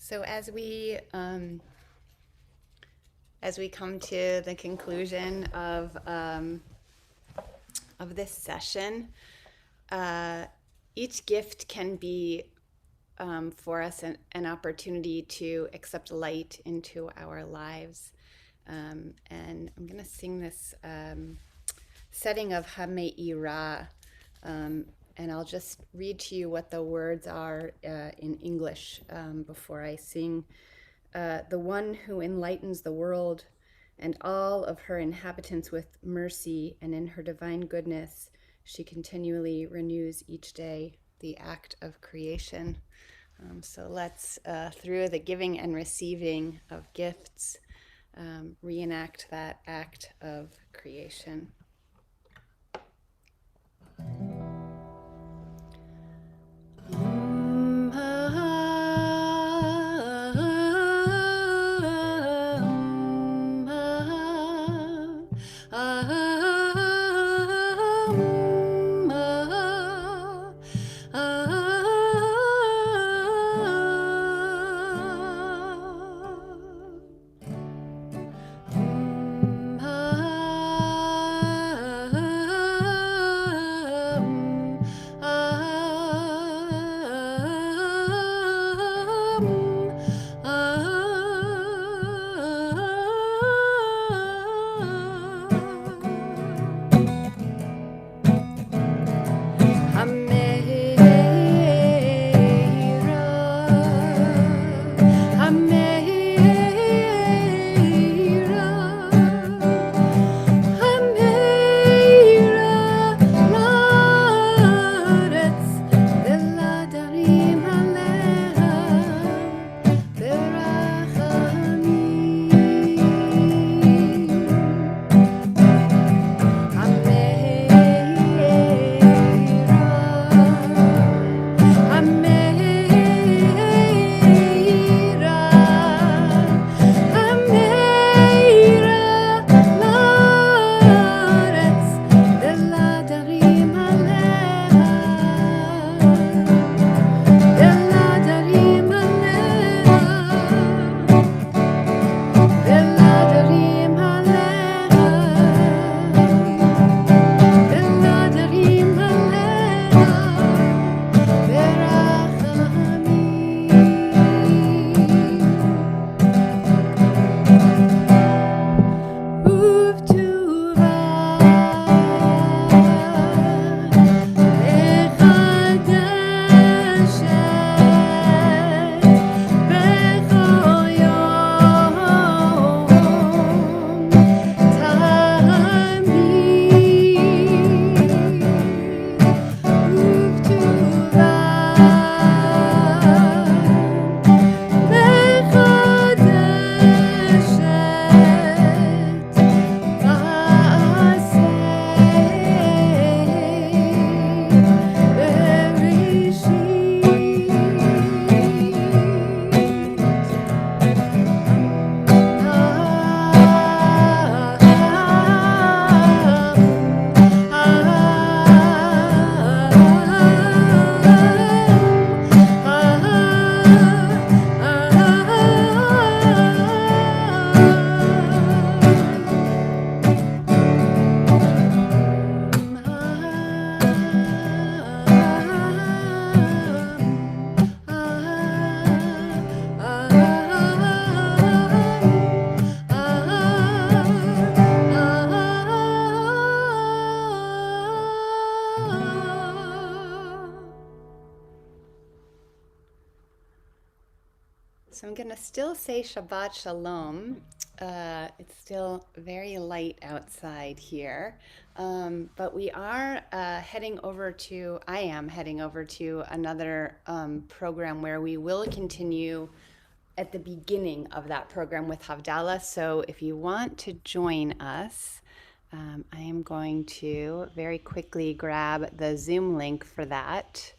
So as we come to the conclusion of this session, each gift can be for us an opportunity to accept light into our lives. And I'm going to sing this setting of Hameira, and I'll just read to you what the words are in English before I sing. The one who enlightens the world and all of her inhabitants with mercy, and in her divine goodness, she continually renews each day the act of creation. So let's, through the giving and receiving of gifts, reenact that act of creation. So I'm going to still say Shabbat Shalom. It's still very light outside here. But we are I am heading over to another program where we will continue at the beginning of that program with Havdalah. So if you want to join us, I am going to very quickly grab the Zoom link for that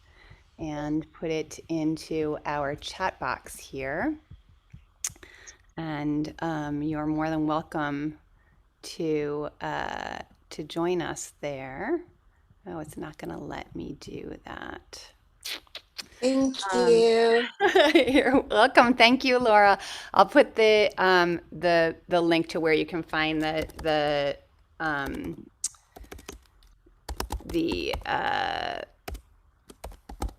and put it into our chat box here. And you're more than welcome to join us there. Oh, it's not going to let me do that. Thank you. You're welcome. Thank you, Laura. I'll put the link to where you can find the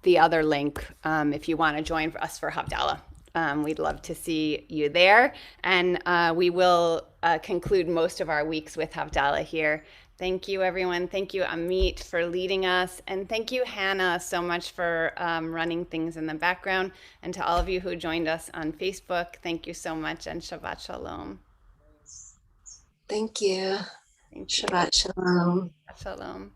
the other link if you want to join us for Havdalah. We'd love to see you there. And we will conclude most of our weeks with Havdalah here. Thank you, everyone. Thank you, Amit, for leading us. And thank you, Hannah, so much for running things in the background. And to all of you who joined us on Facebook, thank you so much. And Shabbat Shalom. Thank you. Thank you. Shabbat Shalom. Shabbat Shalom.